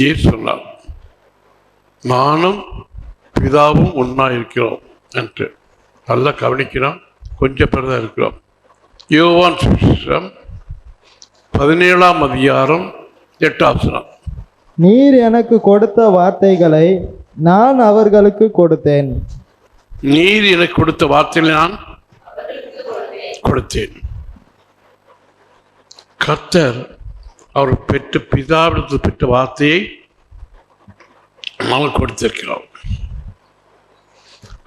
இயேசு சொன்னார், நானும் பிதாவும் ஒன்றா இருக்கிறோம் என்று. நல்லா கவனிக்கிறோம், கொஞ்சம் பேர் தான் இருக்கிறோம். யோவான் சுவிசேஷம் 17ஆம் அதிகாரம் 8ஆம் வசனம். நீர் எனக்கு கொடுத்த வார்த்தைகளை நான் அவர்களுக்கு கொடுத்தேன். நீர் எனக்கு கொடுத்த வார்த்தைகளை நான் கொடுத்தேன். கர்த்தர் அவர் பெற்ற பிதாவிடத்தில் பெற்ற வார்த்தையை நாம் கொடுத்திருக்கிறோம்.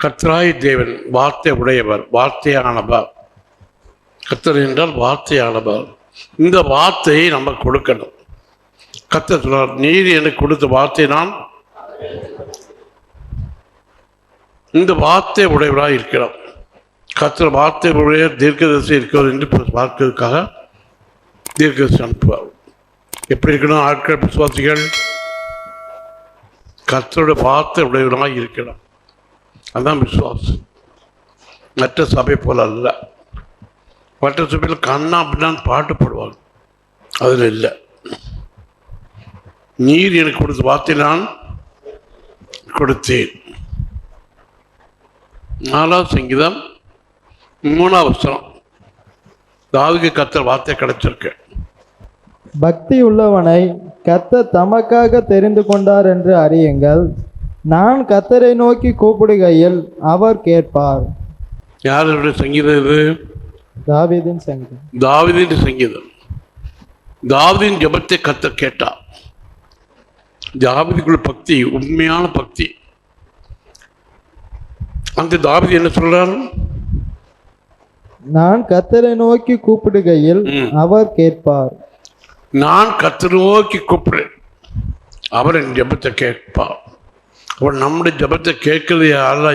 கர்த்தராய் தேவன் வார்த்தை உடையவர், வார்த்தையானவர். கர்த்தர் என்றால் வார்த்தையானவர். இந்த வார்த்தையை நம்ம கொடுக்கணும். கர்த்தர் சொல்றார், நீர் எனக்கு கொடுத்த வார்த்தை நான் இந்த வார்த்தை உடையவராக இருக்கிறோம். கர்த்தர் வார்த்தை உடைய தீர்க்கதரிசி இருக்கிறது என்று பார்க்கிறதுக்காக தீர்க்கதரிசி அனுப்புவார். எப்படி இருக்கணும் ஆட்கள் விசுவாசிகள்? கர்த்தருடைய வார்த்தை உடையவராக இருக்கிறோம். அதுதான் விசுவாசம். மற்ற சபை போல அல்ல. மற்ற சபையில் கண்ணா அப்படின்னான்னு பாட்டு போடுவாங்க, அதில் இல்லை. நீர் எனக்கு கொடுத்த வார்த்தை நான் கொடுத்தேன். 4ஆம் சங்கீதம் 3ஆம் வசனம். தாவீதுக்கு கர்த்தர் வார்த்தை கிடைச்சிருக்கு. பக்தி உள்ளவனை கர்த்தர் தமக்காக தெரிந்து கொண்டார் என்று அறியுங்கள். நான் கர்த்தரை நோக்கி கூப்பிடுகையில் அவர் கேட்பார். யாருடைய சங்கீதம் இது? தாவீதின் சங்கீதம். தாவீதின் சங்கீதம். தாவீதின் ஜெபத்தை கர்த்தர் கேட்டார். தாவீதுக்குள்ள பக்தி, உண்மையான பக்தி. அந்த தாவீது என்ன சொல்றாரு? நான் கர்த்தரை நோக்கி கூப்பிடுகையில் அவர் கேட்பார். நான் கர்த்தரை நோக்கி கூப்பிடுறேன், அவர் என் ஜெபத்தை கேட்பார். அவர் நம்முடைய ஜெபத்தை கேட்கறது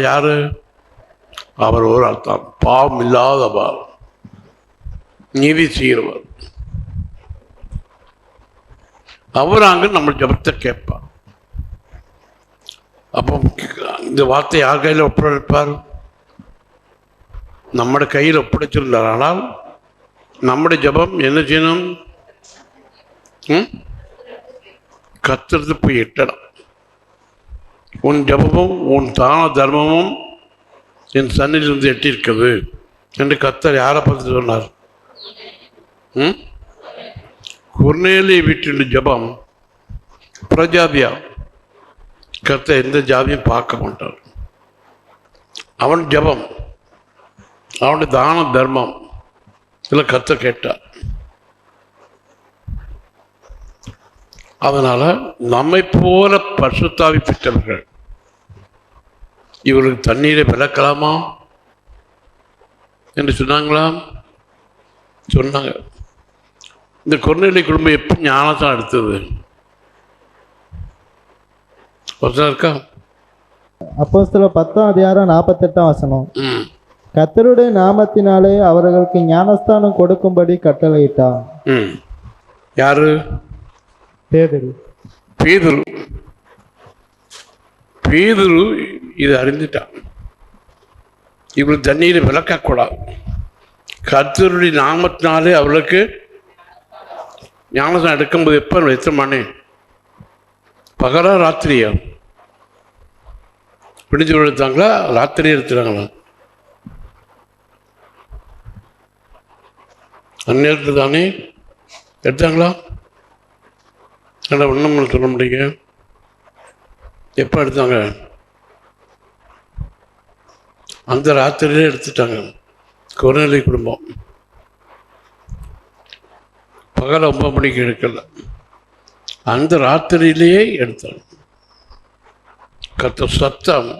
யாரு? அவர் ஒரு அர்த்தம் பாவம் இல்லாதவர், நீதி செய்கிறவர். அவர் அங்கு நம்ம ஜெபத்தை கேட்பார். அப்போ இந்த வார்த்தை யார் கையில் ஒப்படைப்பார்? நம்முடைய கையில் ஒப்படைச்சிருந்தார். ஆனால் நம்முடைய ஜெபம் என்ன செய்யணும்? கர்த்தருக்கு போய் எட்டணும். உன் ஜெபமும் உன் தான தர்மமும் என் சன்னிலிருந்து எட்டியிருக்கிறது என்று கர்த்தர் யாரை பார்த்து சொன்னார்? கொர்நேலிய வீட்டின் ஜெபம் பிரஜாதியா. கர்த்தர் எந்த ஜாதியும் பார்க்க மாட்டார். அவன் ஜெபம், அவனுடைய தான தர்மம் இதில் கர்த்தர் கேட்டார். அதனால நம்மை போல பரிசுத்தாவி பெற்றவர்கள் இவர்களுக்கு தண்ணீரை விளக்கலாமா என்று சொன்னாங்களா? சொன்னாங்க. இந்த கொர்நேலிய குடும்பம் எப்படி ஞானத்தான் எடுத்தது? இருக்கா? அப்போஸ்தலர் 10ஆம் அதிகாரம் 48ஆம் வசனம். கர்த்தருடைய நாமத்தினாலே அவர்களுக்கு ஞானஸ்தானம் கொடுக்கும்படி கட்டளையிட்டார். யாரு? பேதுரு. பேதுரு இது அறிந்துட்டான். இவர்கள் தண்ணீரை விளக்கக்கூடாது. கர்த்தருடைய நாமத்தினாலே அவர்களுக்கு ஞானஸ்தானம் எடுக்கும்போது எப்போ? எத்தனை மணி? பகலா ராத்திரியா? பிடிஞ்சு எடுத்தாங்களா? ராத்திரியே எடுத்துட்டாங்களா? அந்நேரத்தில் தானே எடுத்தாங்களா? ஒன்றும் சொல்ல முடியுங்க. எப்போ எடுத்தாங்க? அந்த ராத்திரியிலே எடுத்துட்டாங்க. கொர்நேலிய குடும்பம் பகல் 9 மணிக்கு எடுக்கல, அந்த ராத்திரியிலேயே எடுத்தாங்க. கர்த்தர் சத்தம்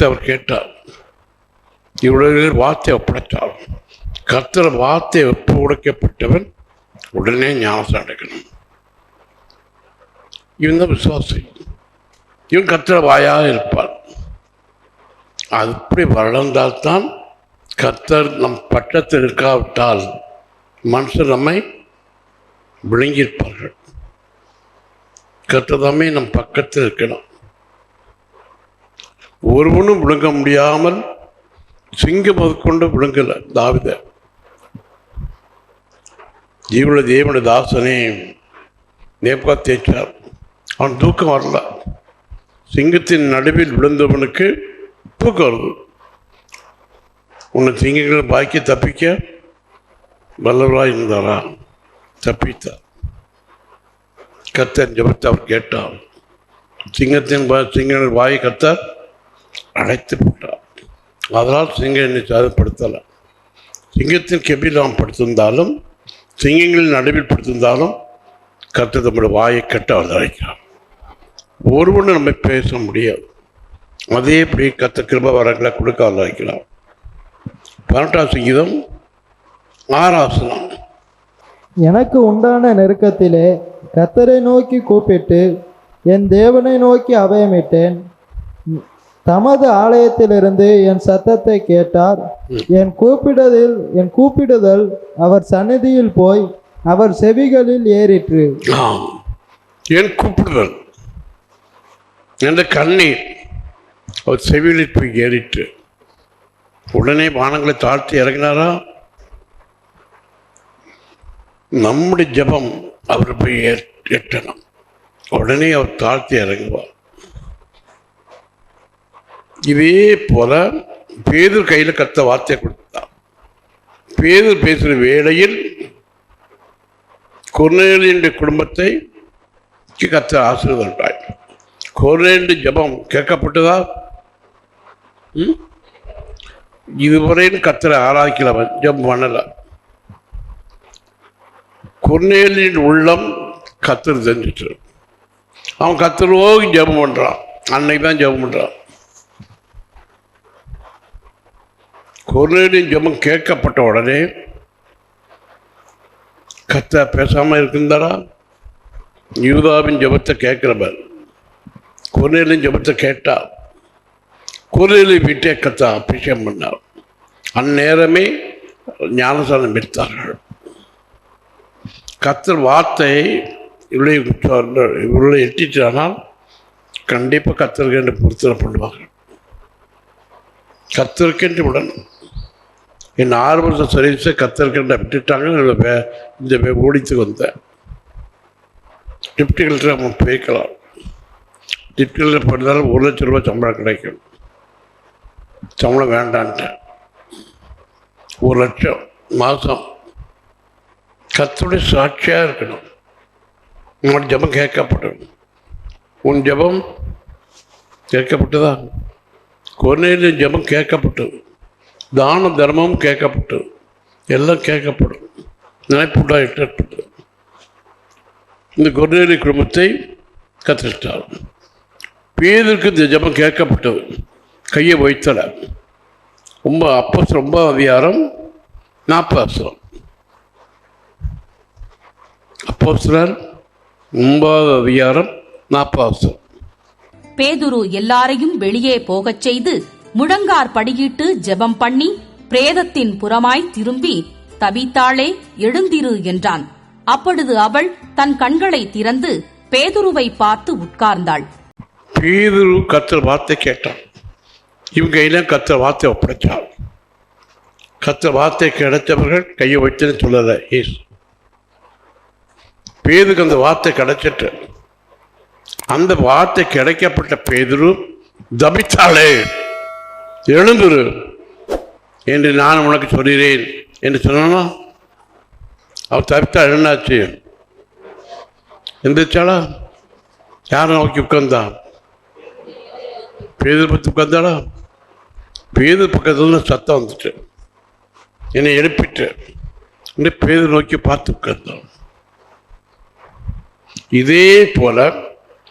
அவர் கேட்டார். இவ்வளவு வார்த்தை ஒப்படைத்தார். கர்த்தர் வார்த்தை ஒப்பு உடைக்கப்பட்டவன் உடனே ஞானஸ்தானம் எடுக்கணும். இவன் தான் விசுவாசி. இவன் கர்த்தர் வாயாக இருப்பார். அப்படி வளர்ந்தால்தான் கர்த்தர் நம் பட்டத்தில் இருக்காவிட்டால் மனுஷர் நம்மை விழுங்கியிருப்பார்கள். கர்த்ததாமே நம் பக்கத்தில் இருக்கணும். ஒருவனும் விழுங்க முடியாமல் சிங்கம் முதற்கொண்டு விழுங்கல தாவீதை. ஜீவனுடைய தேவனுடைய தாசனே நேபுகாத்நேச்சார் அவன் தூக்கம் வரல. சிங்கத்தின் நடுவில் விழுந்தவனுக்கு தூக்கம் வருது. உன்னை சிங்கங்கள் பாய்க்க தப்பிக்க வல்லவராக இருந்தாரா? தப்பித்தார். கர்த்தர் ஜெபத்தை அவர் கேட்டார். சிங்கங்கள் வாயை கர்த்தர் அடைத்து போட்டார். அதனால் சிங்கம் என்னை சாதப்படுத்தலை. சிங்கத்தின் கெபில் நாம் படுத்திருந்தாலும் சிங்கங்களின் நடுவில் படுத்திருந்தாலும் கர்த்தர் நம்முடைய வாயை கட்ட அவர் அழைக்கிறார். ஒருவனும் நம்ம பேச முடியாது. அதே இப்படி கர்த்தர் கிருபை வரங்களை கொடுக்க அவர் அழைக்கிறார். 18ஆம் சங்கீதம் 6ஆம் வசனம். எனக்கு உண்டான நெருக்கத்திலே கர்த்தரை நோக்கி கூப்பிட்டு என் தேவனை நோக்கி அபயமிட்டேன். தமது ஆலயத்திலிருந்து என் சத்தத்தை கேட்டார். என் கூப்பிடுதல் அவர் சந்நிதியில் போய் அவர் செவிகளில் ஏறிற்று. என் கூப்பிடுதல் என்ற கண்ணீர் அவர் செவிகளில் போய் ஏறிற்று. உடனே வானங்களை தாழ்த்தி இறங்கினாரா? நம்முடைய ஜெபம் அவர் போய் எட்டணும். உடனே அவர் தாழ்த்தி இறங்குவார். இதே போல பேதுரு கையில் கர்த்தர் வார்த்தையை கொடுத்தார். பேதுரு பேசுகிற வேளையில் கொர்நேலியுடைய குடும்பத்தை கர்த்தர் ஆசீர்வதித்தார். கொர்நேலியுடைய ஜெபம் கேட்கப்பட்டதா? இதுவரையும் கர்த்தரை ஆராய்க்கிறவன் ஜெபம் பண்ணல. கொர்நேலியின் உள்ளம் கர்த்தர் தெரிஞ்சிட்டு அவன் கர்த்தரோகி ஜெபம் பண்றான். அன்னைக்கு தான் ஜெபம் பண்றான். கொர்நேலியின் ஜெபம் கேட்கப்பட்ட உடனே கர்த்தர் பேசாம இருந்தாரா? யூதாவின் ஜெபத்தை கேட்கிறவர் கொர்நேலியின் ஜெபத்தை கேட்டார். கொர்நேலி வீட்டை கர்த்தர் அபிஷேகம் பண்ணார். அந்நேரமே ஞானசானம் எடுத்தார்கள். கர்த்தர் வார்த்தை இவர்களை எட்டிட்டானால் கண்டிப்பாக கர்த்தருக்கு என்று பொருத்தனை பண்ணுவார்கள். கர்த்தருக்கென்று விடணும். என் 6 வருஷம் சர்வீஸை கர்த்தருக்கென்று விட்டுட்டாங்க. இந்த ஓடித்து வந்தேன். டிப்டி கலெக்டர் நம்ம பேக்கலாம். டிப்டி கலெக்டர் பண்ணாலும் 1 லட்சம் ரூபாய் சம்பளம் கிடைக்கும். சம்பளம் வேண்டான்ட்டேன். 1 லட்சம் மாதம். கர்த்தருடைய சாட்சியாக இருக்கணும். உன்னோட ஜெபம் கேட்கப்படும். உன் ஜெபம் கேட்கப்பட்டதா? கொர்நேலியின் ஜெபம் கேட்கப்பட்டது. தான தர்மமும் கேட்கப்பட்டது. எல்லாம் கேட்கப்படும். நினைப்புண்டாயிட்டது. இந்த கொர்நேலி குடும்பத்தை கத்திரிட்டார். பேதுருக்கு இந்த ஜெபம் கேட்கப்பட்டது. கையை வைத்தல. ரொம்ப அதிகாரம் 40 வசனம். அப்போஸ்தலர் 9 அதிகாரம் 40 வசனம். பேதுரு எல்லாரையும் வெளியே போகச் செய்து முழங்கார் படியிட்டு ஜெபம் பண்ணி பிரேதத்தின் புறமாய் திரும்பி, தபீத்தாளே எழுந்திரு என்றான். அப்பொழுது அவள் தன் கண்களை திறந்து பேதுருவை பார்த்து உட்கார்ந்தாள். பேதுரு கர்த்தர் வார்த்தை கேட்டான். இவங்க கையில கர்த்தர் வார்த்தை ஒப்படைச்சாள். கர்த்தர் வார்த்தை கிடைச்சவர்கள் கையை வைத்துன்னு சொல்லல. பேதுக்கு அந்த வார்த்தை கிடைச்சிட்டு அந்த வார்த்தை கிடைக்கப்பட்ட பேதுரு தபித்தாளே எழுந்துரு என்று நான் உனக்கு சொல்கிறேன் என்று சொன்னா அவர் தபித்தா என்னாச்சு? எந்திரிச்சாளா? யாரை நோக்கி உட்கார்ந்தா? பேதுரு பற்றி உட்கார்ந்தாளா? பேதுரு பக்கத்துல சத்தம் வந்துட்டு என்னை எழுப்பிட்டு பேதுரு நோக்கி பார்த்து உட்கார்ந்தான். இதே போல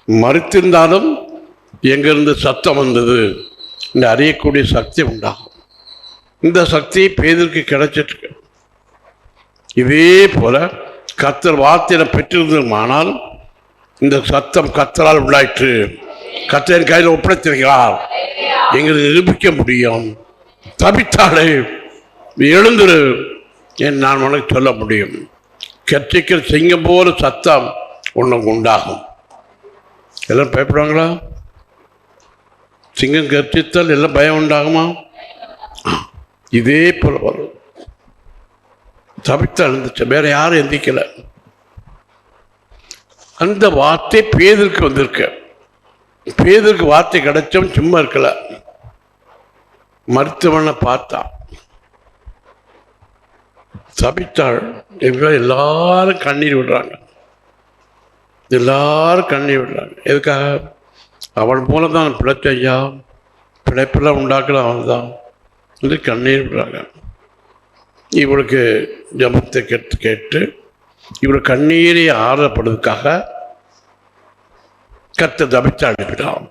மறுத்திருந்தாலும் எங்கிருந்து சத்தம் வந்தது இந்த அறியக்கூடிய சக்தி உண்டாகும். இந்த சக்தி பேதுருக்கு கிடைச்சிட்டு. இதே போல கர்த்தர் வார்த்தையை பெற்றிருந்தோமானால் இந்த சத்தம் கர்த்தரால் உண்டாயிற்று. கர்த்தரின் கையில் ஒப்படைத்திருக்கிறார் எங்களுக்கு நிரூபிக்க முடியும். தபித்தாளே எழுந்துரு என்று நான் உனக்கு சொல்ல முடியும். கர்த்திக்கிற சிங்கம் போல சத்தம் உனக்கு உண்டாகும். எல்லாம் பயப்படுவாங்களா? சிங்கம் கர்த்தித்தால் எல்லாம் பயம் உண்டாகுமா? இதே போல வரும். தபித்தால் எழுந்துச்சு. வேற யாரும் எந்திக்கல. அந்த வார்த்தை பேதருக்கு வந்திருக்கு. பேதருக்கு வார்த்தை கிடைச்சும் சும்மா இருக்கல, மருத்துவனை பார்த்தா சபித்தாள். எல்லாரும் கண்ணீர் விடுறாங்க, எல்லாரும் கண்ணீர் விடுறாங்க. எதுக்காக? அவள் மூலம் தான் பிழைச்ச ஐயா, பிழைப்பெல்லாம் உண்டாக்குற அவள் தான் வந்து கண்ணீர் விடுறாங்க. இவளுக்கு ஜபத்தை கேட்டு இவள் கண்ணீரை ஆறுதப்படுவதற்காக கர்த்தர் ஜபித்து அனுப்பினான்.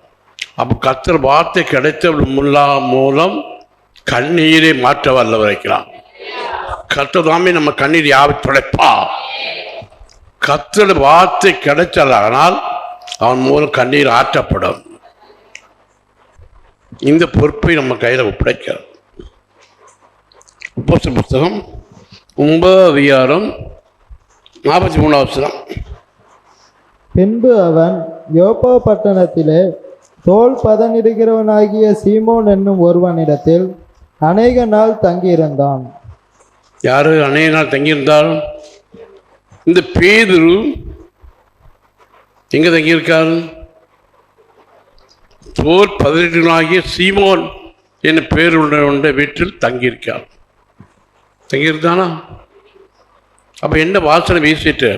அப்போ கர்த்தர் வார்த்தை கிடைத்தவள் மூலம் கண்ணீரை மாற்ற வல்ல வைக்கிறான். கர்த்தர் தாமே நம்ம கண்ணீர் யாவை துடைப்பா. கர்த்தர் வார்த்தை கிடைச்சால் அவன் மூலம் கண்ணீர் ஆற்றப்படும். இந்த பொறுப்பை நம்ம கையில் ஒப்படைக்கிறார். அப்போஸ்தலர் புத்தகம் 9:43. பின்பு அவன் யோப்பா பட்டணத்திலே தோல் பதனிடுகிறவனாகிய சீமோன் என்னும் ஒருவனிடத்தில் அநேக நாள் தங்கியிருந்தான். யாரு அநேக நாள் தங்கியிருந்தாலும்? இந்த பேதுரு எங்க தங்கியிருக்காரு? தோல் பதனிடுகிறவனாகிய சீமோன் என்ன பேர் உள்ள வீட்டில் தங்கியிருக்கார். தங்கியிருந்தானா? அப்ப என்ன வாசனை வீசிட்டு?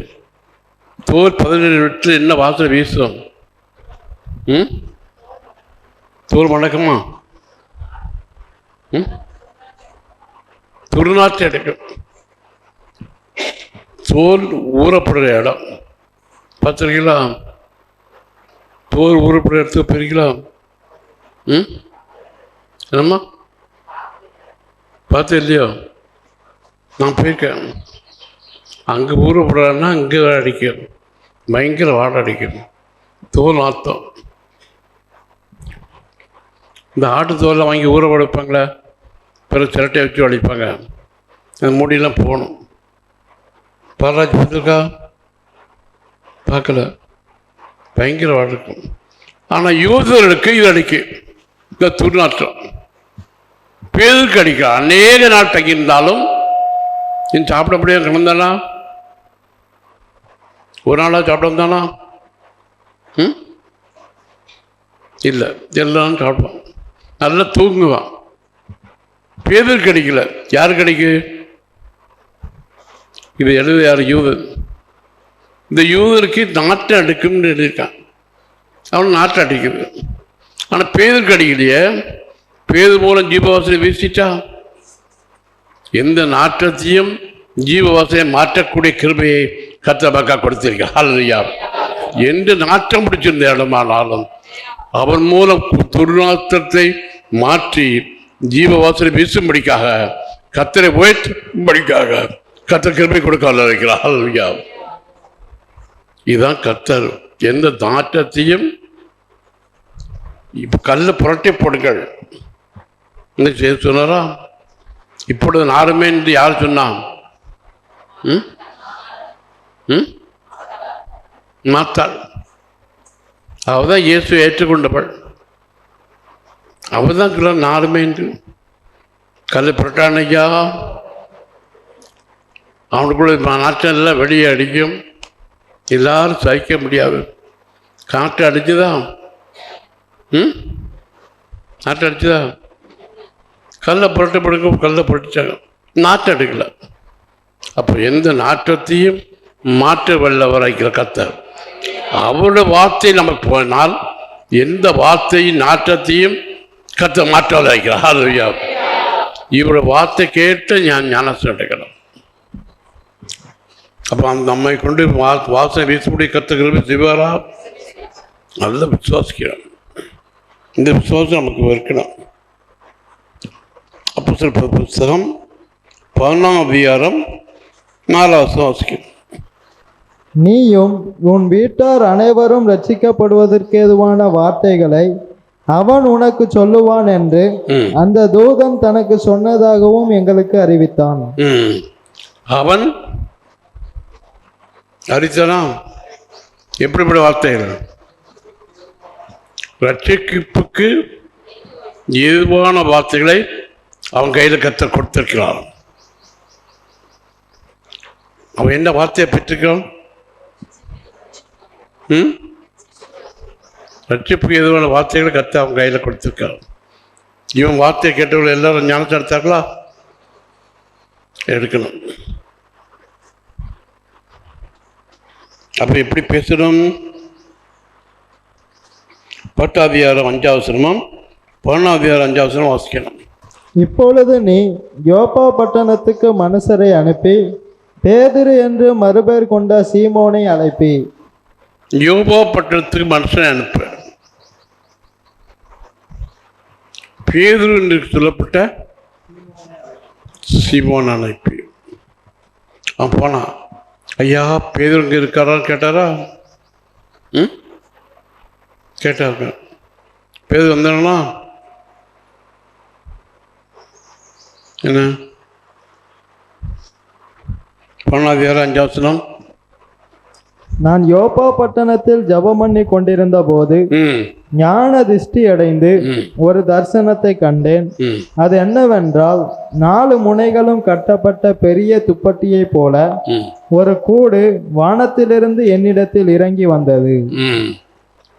தோல் 17 வீட்டில் என்ன வாசனை வீசும்? தோல் மணக்கமா? துர்நாற்று அடைக்கும். தோல் ஊறப்படுற இடம் பார்த்துருக்கீங்களா? தோல் ஊறப்படுற இடத்துக்கு போயிருக்கீங்களா? என்னம்மா பார்த்து இல்லையோ? நான் போயிருக்கேன். அங்கே ஊறப்படுறான்னா அங்கே அடிக்கும், பயங்கர வாடை அடிக்கும், தோல் நாத்தம். இந்த ஆட்டு தோலை வாங்கி ஊற வைப்பாங்களே, பிறகு சிரட்டையை வச்சு வடிப்பாங்க, அந்த மூடியெல்லாம் போகணும். பாராஜி பார்த்துருக்கா? பார்க்கல, பயங்கர வாடை இருக்கும். ஆனால் யூதர்களுக்கு இது அடிக்கும், இந்த துர்நாற்றம். பேருக்கு அடிக்கும். அநேக நாள் தங்கியிருந்தாலும் நீ சாப்பிட முடியாது கிடந்தானா? ஒரு நாளாக சாப்பிட வந்தானா? இல்லை, எல்லாம் சாப்பிடுவான், நல்லா தூங்குவான். பேருக்கு அடிக்கல. யாருக்கு அடிக்கு? இது எழுது யார்? யூதர். இந்த யூதருக்கு நாட்டை அடிக்கும்னு எழுதியிருக்கான். அவன் நாட்டை அடிக்குது. ஆனால் பேருக்கு அடிக்கலையே. பேது மூலம் ஜீவவாசனை வீசிட்டா. எந்த நாட்டத்தையும் ஜீவவாசனை மாற்றக்கூடிய கிருபையை கர்த்தர் கொடுத்திருக்க. ஹல்லேலூயா. எந்த நாட்டம் பிடிச்சிருந்த இடமானாலும் அவன் மூலம் துர்நாற்றத்தை மாற்றி ஜீவவாசனை வீசும்படிக்காக, கர்த்தரை உயர்த்தும்படிக்காக கர்த்தர் கிருபை கொடுக்க இருக்கிறார். ஹல்லேலூயா. இதுதான் கர்த்தர். எந்த நாட்டத்தையும் இப்போ கல்லை புரட்டி போடுங்கள் சொன்னாரா? இப்பொழுது நாருமே என்று யார் சொன்னான்? மாத்தாள். அவதான் இயேசு ஏற்றுக்கொண்டவள். அவதான் நாருமே என்று கல்லை புரட்டானையா. அவனுக்குள்ள நாட்டம் எல்லாம் வெளியே அடிக்கும். எல்லாரும் சகிக்க முடியாது. காற்று அடிச்சுதான், நாட்டை அடிச்சுதா? கல்லை புரட்ட பிடிக்க கல்லை புரட்டிச்சாங்க, நாட்டை அடிக்கல. அப்போ எந்த நாட்டத்தையும் மாற்ற வல்லவராய்க்கிற கர்த்தர். அவருடைய வார்த்தை நமக்கு போனால் எந்த வார்த்தையும் நாட்டத்தையும் கர்த்தர் மாற்ற வல்லவராய்க்கிறார். ஹல்லேலூயா. இவருடைய வார்த்தை கேட்டு ஞானஸ்நானம் எடுக்கணும். அப்போ அந்த நம்மை கொண்டு வாசனை வீசக்கூடிய கர்த்தர் சிவாரா நல்ல விசுவாசிக்கிறோம். இந்த விசுவாசம் நமக்கு இருக்கணும். அப்போஸ்தலர் புத்தகம் 11:4 வாசிக்கிறோம். நீயும் உன் வீட்டார் அனைவரும் ரட்சிக்கப்படுவதற்கேதுவான வார்த்தைகளை அவன் உனக்கு சொல்லுவான் என்று அந்த தூதன் தனக்கு சொன்னதாகவும் எங்களுக்கு அறிவித்தான். அவன் அறிவித்தானா? எப்படிப்பட்ட வார்த்தைகள்? ரட்சிப்புக்கு ஏதுவான வார்த்தைகளை அவன் கையில் கர்த்தர் கொடுத்திருக்கிறான். அவன் என்ன வார்த்தையை பெற்றிருக்கிறான்? ரட்சிப்புக்கு எதுவான வார்த்தைகளை கற்று அவங்க கையில் கொடுத்துருக்காரு. இவன் வார்த்தையை கேட்டவர்கள் எல்லாரும் ஞானத்தை எடுத்தாங்களா? எடுக்கணும். அப்ப எப்படி பேசணும்? 10:5 11 வாசிக்கணும். இப்பொழுது நீ யோப்பா பட்டணத்துக்கு மனுஷரை அனுப்பி பேதுரு என்று மறுபெயர் கொண்ட சீமோனை அழைப்பி. யோப்பா பட்டணத்துக்கு மனுஷனை அனுப்ப, பேதுரு என்று சொல்லப்பட்ட சீமோன் அனுப்பி. அவன் போனா, ஐயா பேதுரு இங்கே இருக்காரா கேட்டாரா? கேட்டாருங்க. பேதுரு வந்தானா என்ன? 11:5 நான் யோப்பா பட்டணத்தில் ஜெபம் பண்ணி கொண்டிருந்த போது ஞான திருஷ்டி அடைந்து ஒரு தரிசனத்தை கண்டேன். அது என்னவென்றால் 4 முனைகளும் கட்டப்பட்ட பெரிய துப்பட்டியை போல ஒரு கூடு வானத்திலிருந்து என்னிடத்தில் இறங்கி வந்தது.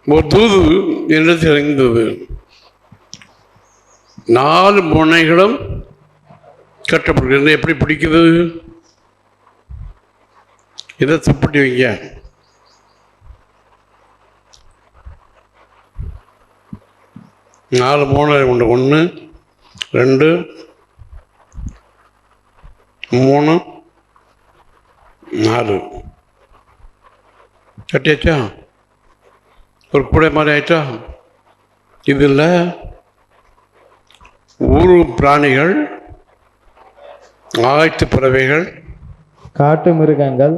ஒரு தூது என்னிடத்தில் இறங்கியது. 4 முனைகளும் கட்டப்படுகிறது. எப்படி பிடிக்குது? இதை துப்பட்டி வைங்க. நாலு மூணு உண்டு. 1 2 3 4 கட்டியாச்சா? ஒரு கூடை மாதிரி ஆயிட்டா? இதில் ஊரும் பிராணிகள், ஆகாயத்து பறவைகள், காட்டு மிருகங்கள்,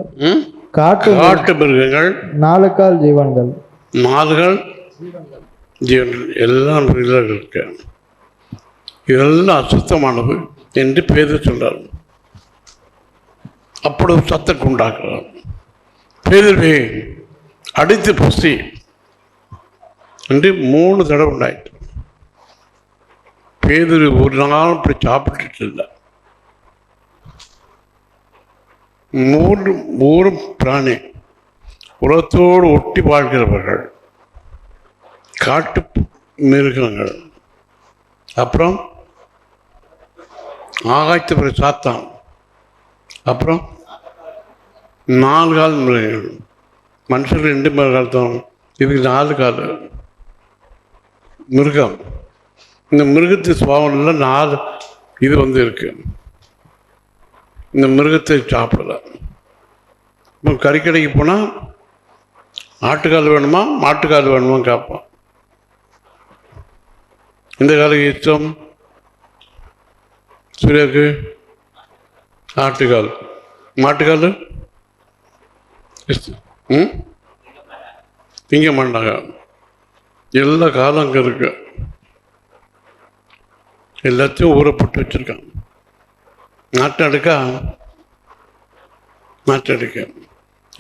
காட்டு மிருகங்கள், 4 கால் ஜீவன்கள், 4 ஜீவன்கள் எல்லாம் இருக்கு. இதெல்லாம் அசுத்தமானது என்று பேதுரு சொல்றார். அப்பொழுது சத்தத்தை உண்டாக்குறார். பேதுருவே அடித்து புசி என்று 3 தடவை உண்டாயிட்டு. பேதுரு ஒரு நாள் இப்படி சாப்பிட்டுட்டு இல்லை. 3 பிராணி, உலகத்தோடு ஒட்டி வாழ்கிறவர்கள், காட்டு மிருகங்கள், அப்புறம் ஆகாயத்து பிறகு சாத்தான், அப்புறம் 4 கால் மிருகங்கள். மனுஷர்கள் 2 கால் தான், இதுக்கு 4 கால் மிருகம். இந்த மிருகத்து சுபாவம்ல 4 இது இருக்கு. இந்த மிருகத்தை சாப்பிடல. இப்போ கறிக்கடைக்கு போனால் ஆட்டுக்கால் வேணுமா மாட்டுக்கால் வேணுமா கேட்பான். இந்த காலுக்கு இஷ்டம் சூர்யாவுக்கு ஆட்டுக்கால், மாட்டுக்கால் இஷ்டம் திங்க மாட்டாங்க. எல்லா காலம் அங்கே இருக்கு. எல்லாத்தையும் ஊறப்பட்டு வச்சிருக்காங்க. நாட்டடுக்க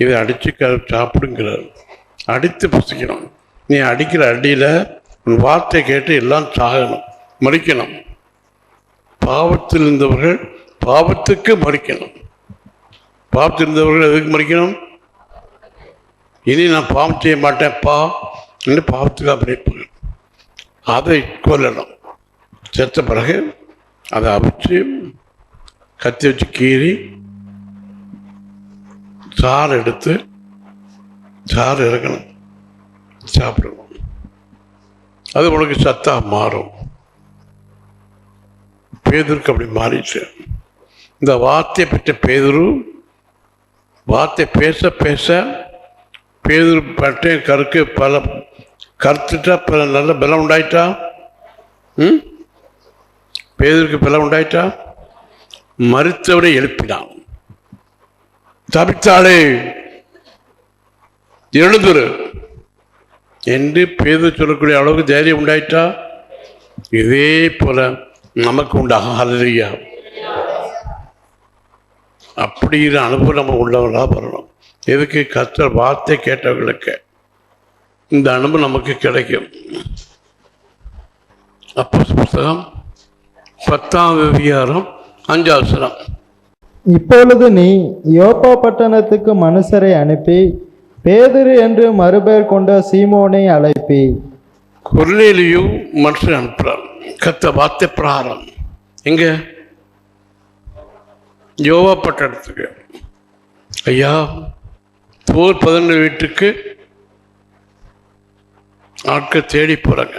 இதை அடித்து சாப்பிடுங்கிறார். அடித்து புசிக்கணும். நீ அடிக்கிற அடியில் உன் வார்த்தை கேட்டு எல்லாம் சாகணும், மறிக்கணும். பாவத்தில் இருந்தவர்கள் பாவத்துக்கு மறிக்கணும். பாவத்தில் இருந்தவர்கள் எதுக்கு மறிக்கணும்? இனி நான் பாவம் செய்ய மாட்டேன்ப்பா என்று பாவத்துக்காக மறிப்பாங்க. அதை கொல்லணும். செத்த பிறகு அதை அவிச்சு கத்தி வச்சு கீறி சாறு எடுத்து சாறு இறக்கணும், சாப்பிடணும். அது உனக்கு சத்தா மாறும். பேதுருக்கு அப்படி மாறிச்சு. இந்த வார்த்தையை பெற்ற பேதுரு வார்த்தை பேச பேச பேதுரு பட்டே கருக்கு பல கருத்துட்டா பல நல்ல பலம் உண்டாயிட்டா. பேதுருக்கு பலம் உண்டாயிட்டா. மருத்துவரை எழுப்பினான். தபித்தாளே எழுதுரு என்று பேதுரு சொல்லக்கூடிய அளவுக்கு தைரியம் உண்டாயிட்டா. இதே போல நமக்கு உண்டாகும். ஹல்லேலூயா. அப்படிங்கிற அனுபவம் நம்ம உள்ளவர்களாக வரணும். எதுக்கு? கர்த்தர் வார்த்தை கேட்டவர்களுக்கு இந்த அனுபவம் நமக்கு கிடைக்கும். அப்போஸ்தலர் புத்தகம் 10:5. இப்பொழுது நீ யோப்பா பட்டணத்துக்கு மனுஷரை அனுப்பி பேதுரு என்று மறுபெயர் கொண்ட சீமோனை அழைப்பி. கொர்நேலியு மனுஷன் அனுப்புறார். கத்த வார்த்தை பிரகாரம் எங்க யோவா பட்டணத்துக்கு, ஐயா போர் 11 வீட்டுக்கு ஆட்கள் தேடி போறாங்க.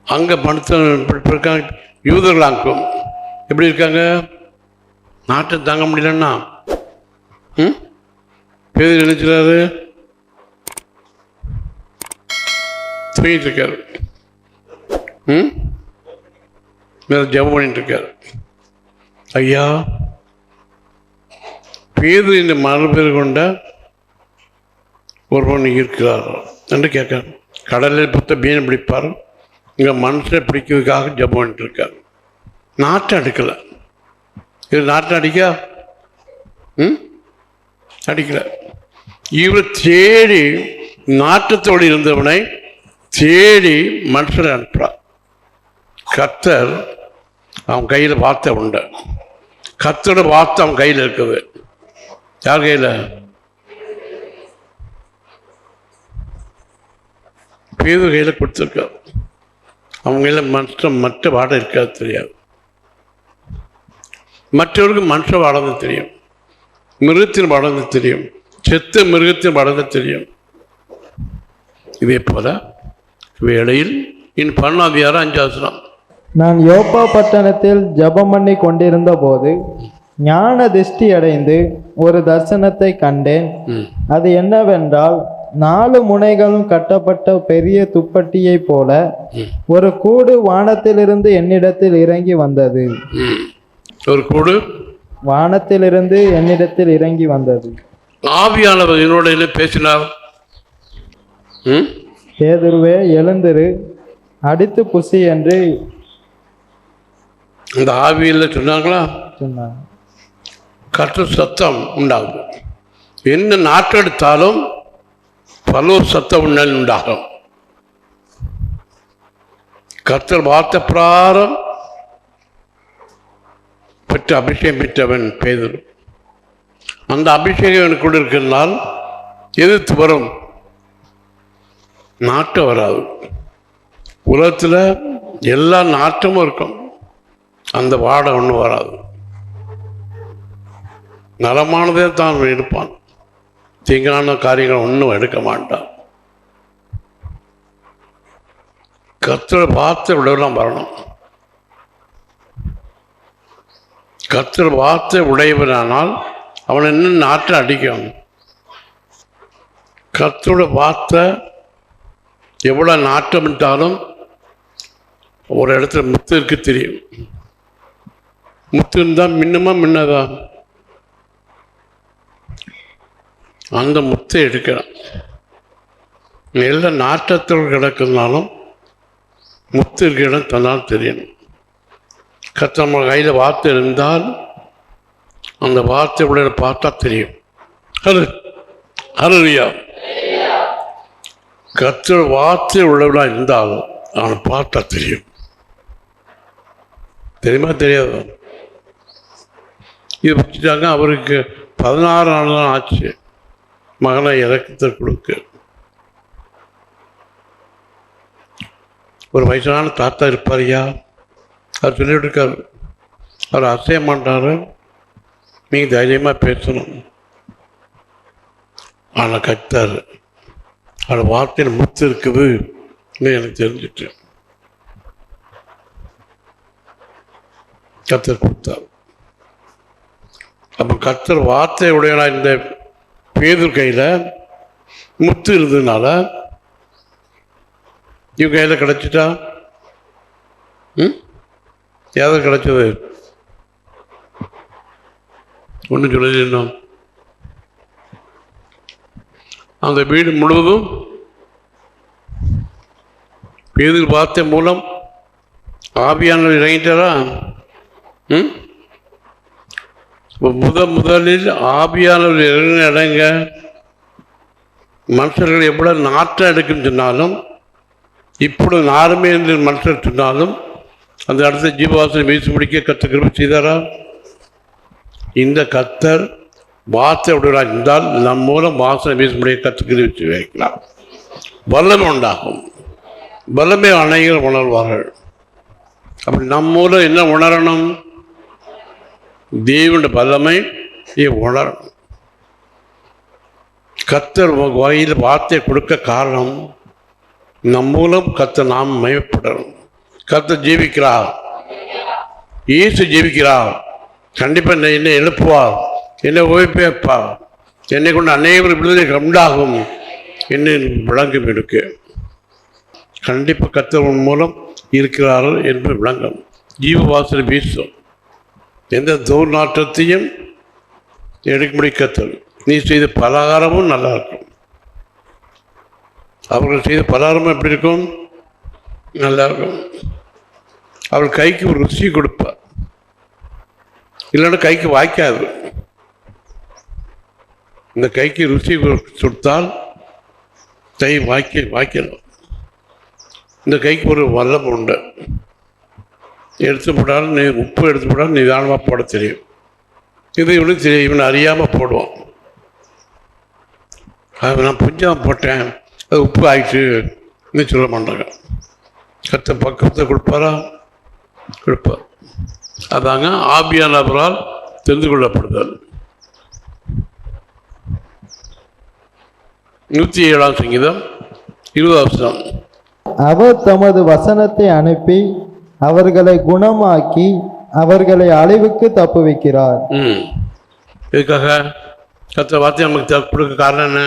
அங்க பணத்தை யூதர்கள் அங்கும் எப்படி இருக்காங்க, நாட்டை தாங்க முடியலன்னா பேர் நினைச்சாரு தூங்கிட்டு இருக்காரு, ஜெபம் பண்ணிட்டு இருக்காரு. ஐயா பேது இந்த மறுபேர் கொண்ட ஒருவன் இருக்கிறார் என்று கேட்கிறார். கடலில் பார்த்த மீன் பிடிப்பார், இங்கே மனுஷனை பிடிக்கிறதுக்காக ஜெபம் பண்ணிட்டு இருக்கார். நாட்டை அடிக்கலை. இது நாட்டை அடிக்கா அடிக்கல. இவர் தேடி நாட்டத்தோடு இருந்தவனை தேடி மனுஷனை அனுப்புறார். கர்த்தர் அவன் கையில் வார்த்தை உண்டு. கர்த்தரோட வார்த்தை அவன் கையில் இருக்குது. யார் கையில்? பேது கையில் கொடுத்துருக்கார். அவங்க கையில் மற்ற வாடை இருக்காது தெரியாது. மற்றவருக்கு மனுஷ வாடகை தெரியும், மிருகத்தின் வாடகை தெரியும், செத்த மிருகத்தின் வாடகை தெரியும். இதே போல வேளையில் இன் 12:5 நான் யோப்பா பட்டணத்தில் ஜெபம் பண்ணி கொண்டிருந்த போது ஞான திருஷ்டி அடைந்து ஒரு தரிசனத்தை கண்டேன். அது என்னவென்றால் 4 முனைகளும் கட்டப்பட்ட பெரிய துப்பட்டியை போல ஒரு கூடு வானத்திலிருந்து என்னிடத்தில் இறங்கி வந்தது. ஒரு கூடு வானத்திலிருந்து என்னிடத்தில் இறங்கி வந்தது. ஆவியானவர் என்னோட பேசினார். பேதுருவே எழுந்திரு, அடித்து புசி என்று இந்த ஆவியில் சொன்னாங்களா? சொன்னார். கற்று சத்தம் உண்டாகும். என்ன நாட்டெடுத்தாலும் பல சத்தம் உண்டாகும். கர்த்தர் வார்த்தை பிரகாரம் பெற்ற அபிஷேகம் பெற்றவன் பேதுரு. அந்த அபிஷேகம் எனக்குள்ள இருக்கிறதுனால் எதிர்த்து வரும் நாட்டம் வராது. உலகத்தில் எல்லா நாட்டமும் இருக்கும், அந்த வாடை ஒன்றும் வராது. நலமானதே தான் எடுப்பான், தீங்கான காரியங்கள் ஒன்றும் எடுக்க மாட்டான். கர்த்தர் வார்த்தை உடையவெல்லாம் வரணும். கர்த்தர் வார்த்தை உடையவனானால் அவன் என்ன நாட்டை அடிக்கும். கர்த்தரோட வார்த்தை எவ்வளோ நாட்டம் விட்டாலும் ஒரு இடத்துல முத்து இருக்கு தெரியும். முத்து இருந்தால் மின்னதா அந்த முத்தை எடுக்கிறான். எல்லா நாட்டத்தோடு கிடக்குனாலும் முத்து இருக்கிற இடம் தன்னால் தெரியணும். கர்த்தர் நம்ம கையில் வார்த்தை இருந்தால் அந்த வார்த்தை உடைய பார்த்தா தெரியும். ஹல்லேலூயா. கர்த்தர் வார்த்தை உள்ளவனா இருந்தாலும் அவனை பார்த்தா தெரியும். தெரியுமா தெரியாது? இது வச்சுட்டாங்க. அவருக்கு 16 நாள் தான் ஆச்சு மகனை இறக்கத்தை கொடுக்க. ஒரு வயசான தாத்தா இருப்பாரியா, அவர் சொல்லிட்டு இருக்காரு. அவர் அசைய மாட்டாரு, நீங்கள் தைரியமாக பேசணும். ஆனால் கத்தாரு அவரோட வார்த்தையில் முத்து இருக்குது எனக்கு தெரிஞ்சிட்டு கத்தர் கொடுத்தார். அப்போ கத்தர் வார்த்தை உடையனா இந்த பேதுரு கையில் முத்து இருந்ததுனால இவங்க கையில் கிடச்சிட்டா யாவது கிடச்சது ஒன்றும் சொல்லணும். அந்த வீடு முழுவதும் பேதுரு வார்த்தை மூலம் ஆவியானவர் இறங்கிட்டாரா? முதலில் ஆவியானவர் இறங்கின இடங்க மனுஷர்கள் எவ்வளவு நாட்டம் எடுக்குன்னு சொன்னாலும், இப்பொழுது நாருமே என்று மனுஷர் சொன்னாலும் அந்த இடத்துல ஜீவவாசனை வீசி முடிக்க கர்த்தர் கிருபை செய்தாரா? இந்த கர்த்தர் வார்த்தை உடையவராக இருந்தால் நம் மூலம் வாசனை வீசும்படிய கற்றுக்கிட்டு வச்சு வைக்கலாம். வல்லமை உண்டாகும். வல்லமை அனைவரும் உணர்வார்கள். அப்படி நம் மூலம் என்ன உணரணும்? தேவனுடைய வல்லமை உணரணும். கர்த்தர் வகையில் வார்த்தை கொடுக்க காரணம் நம் மூலம் கர்த்தர் நாம் மயப்படணும். கர்த்தர் ஜீவிக்கிறார், இயேசு ஜீவிக்கிறார். கண்டிப்பாக என்னை எழுப்புவார், என்னை ஓய்ப்பேற்பார், என்னை கொண்டு அனைவரும் விடுதலை உண்டாகும் என்று விளங்கும். இருக்கு கண்டிப்பாக கர்த்தர் மூலம் இருக்கிறார்கள் என்று விளங்கும். ஜீவவாசல் வீசும். எந்த துர்நாற்றத்தையும் எடுக்கும்படி கர்த்தர். நீ செய்த பலகாரமும் நல்லா இருக்கும். அவர்கள் செய்த பலகாரமும் எப்படி இருக்கும்? நல்லா இருக்கும். அவள் கைக்கு ஒரு ருசி கொடுப்பார், இல்லைன்னா கைக்கு வாய்க்காது. இந்த கைக்கு ருசி கொடுத்தால் கை வாய்க்கணும். இந்த கைக்கு ஒரு வல்லம் உண்டு. எடுத்து போட்டாலும் நீ உப்பு எடுத்து போட்டாலும் நிதானமாக போட தெரியும். இது இவனுக்கு தெரியும், இவனை அறியாமல் போடுவான். நான் கொஞ்சம் போட்டேன், அது உப்பு ஆயிடுச்சு சொல்ல மாட்டாங்க. கத்த பக்கத்தை கொடுப்பாரா? கொடுப்பார். அதாங்க ஆவியானவரால் தெரிந்து கொள்ளப்படுதல். 107ஆம் சங்கீதம் 20ஆம் வசனம். அவர் தமது வசனத்தை அனுப்பி அவர்களை குணமாக்கி அவர்களை அழிவுக்கு தப்புவிக்கிறார். இதுக்காக கர்த்தர் வார்த்தை நமக்கு கொடுக்க காரணம் என்ன?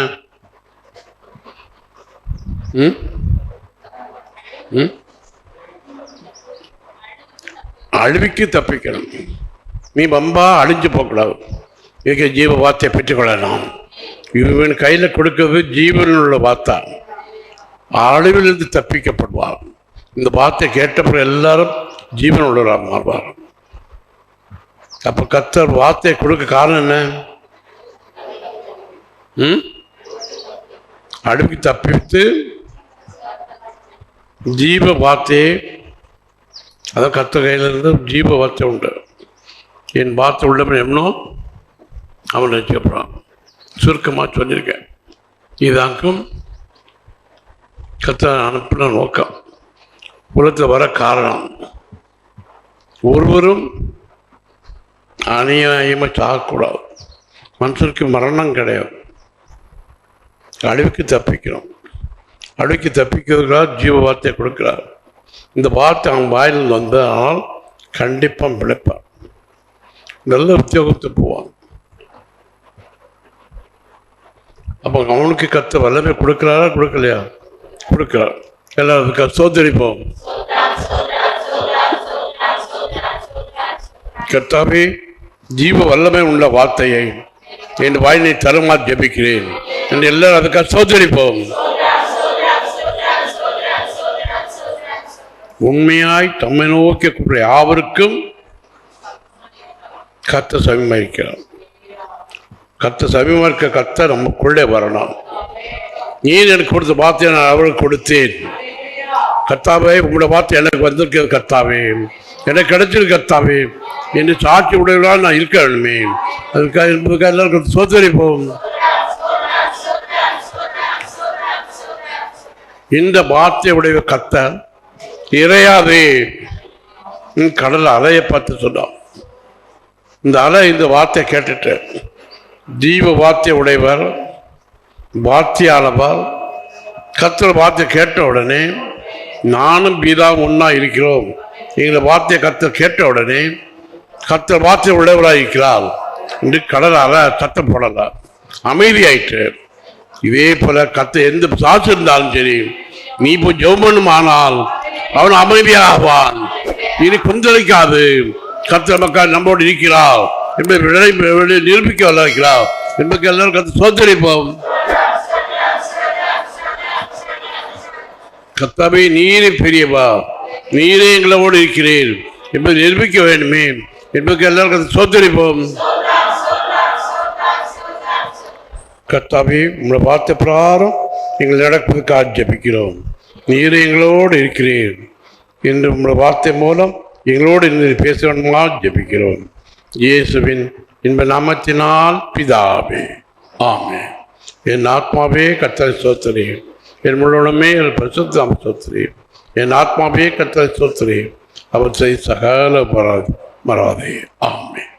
அழிவுக்கு தப்பிக்கணும். நீ பம்பா அழிஞ்சு போகக்கூடாது. இதுக்கு ஜீவ வார்த்தையை பெற்றுக்கொள்ளலாம். இவன் கையில் கொடுக்கிறது ஜீவனில் உள்ள வார்த்தை. அழிவிலிருந்து தப்பிக்கப்படுவார். இந்த வார்த்தை கேட்டப்பறம் எல்லாரும் ஜீவன் உள்ளவராக மாறுவார். அப்போ கர்த்தர் வார்த்தையை கொடுக்க காரணம் என்ன? அழிவுக்கு தப்பித்து ஜீவ வார்த்தையை, அதான் கர்த்தர் கையிலிருந்து ஜீவ வார்த்தை உண்டு. என் வார்த்தை உள்ளவன் எவனோ அவன் ரசிக்கப்படுறான். சுருக்கமாக சொல்லியிருக்கேன். இதாக்கும் கர்த்தர் அனுப்பின நோக்கம், உலகத்தில் வர காரணம். ஒருவரும் அநியாயமாக சாகக்கூடாது. மனுஷனுக்கு மரணம் கிடையாது. அழிவுக்கு தப்பிக்கிறோம். அழிவுக்கு தப்பிக்கிறதுக்காக ஜீவ வார்த்தையை கொடுக்கிறார். இந்த வார்த்தை அவன் வாயில் வந்தால் கண்டிப்பாக பிழைப்பான், நல்ல உத்தியோகத்தை போவான். அப்போ அவனுக்கு கத்த வல்லமை கொடுக்குறாரா கொடுக்கலையா? கொடுக்கிறார். எல்லாருக்கும் சோதரிப்போம். கர்த்தாவே, ஜீவ வல்லமை உள்ள வார்த்தையை என் வாயினை தருமா ஜெபிக்கிறேன் என்று எல்லாரும் அதுக்காக சோதரிப்போம். உண்மையாய் தம்மை நோக்கி கூப்பிட யாவருக்கும் கர்த்தர் சமீபமாக இருக்கிறார். கர்த்தர் சமீபமாக இருக்க கர்த்தர் நமக்குள்ளே வரணும். நீ எனக்கு கொடுத்த வார்த்தையை நான் அவருக்கு கொடுத்தேன். கர்த்தாவே, உங்களோட வார்த்தை எனக்கு வந்திருக்கிறது கர்த்தாவே, எனக்கு கிடைச்சிருக்கு கர்த்தாவே என்று சாட்சி உடையவர்களால் நான் இருக்க வேணுமே. அதுக்காக என்பதுக்காக எல்லாருக்கும் சோதரிப்போம். இந்த வார்த்தை உடைய கர்த்தர் இறையாதே கடல் அலையை பார்த்து சொன்னான். இந்த அலை இந்த வார்த்தையை கேட்டுட்டு ஜீவ வார்த்தை உடையவர் வார்த்தையாளவர் கர்த்தர் வார்த்தையை கேட்ட உடனே நானும் பீதாவும் ஒன்றா இருக்கிறோம். எங்களை வார்த்தையை கர்த்தர் கேட்ட உடனே கர்த்தர் வார்த்தை உடையவராக இருக்கிறார் என்று கடலால் சத்தம் போடலாம், அமைதியாயிற்று. இதே போல கர்த்தர் எந்த சாட்சி இருந்தாலும் சரி, நீ போய் ஜெபம் ஆனால் அவன் அமைதியாகுவான். இனி கொந்தளிக்காது. கர்த்தர் மக்கள் நம்மோடு இருக்கிறார் என்பதை நிரூபிக்க வல்லாக்கிறார் என்பதை எல்லாரும் கர்த்தர் சோதரிப்போம். கர்த்தாவே, நீரே பெரியவா, நீரே எங்களோடு இருக்கிறீர் என்பதை நிரூபிக்க வேண்டுமே என்பதை எல்லாரும் கர்த்தர் சோதரிப்போம். கர்த்தாவே, உங்களை வார்த்தை பிரகாரம் எங்கள் நடப்பதற்காக ஜெபிக்கிறோம். நீரே எங்களோடு இருக்கிறீர் என்று உங்களை வார்த்தை மூலம் எங்களோடு இருந்து பேச வேண்டுமா ஜெபிக்கிறோம். இயேசுவின் இன்ப நாமத்தினால் பிதாவே ஆமென். என் ஆத்மாவே கர்த்தரை ஸ்தோத்திரி, என் முழுவதுமே என் பரிசுத்த நாமத்தை ஸ்தோத்திரி. என் ஆத்மாவே கர்த்தரை ஸ்தோத்திரி, அவற்றை சகல மறாதே. ஆமென்.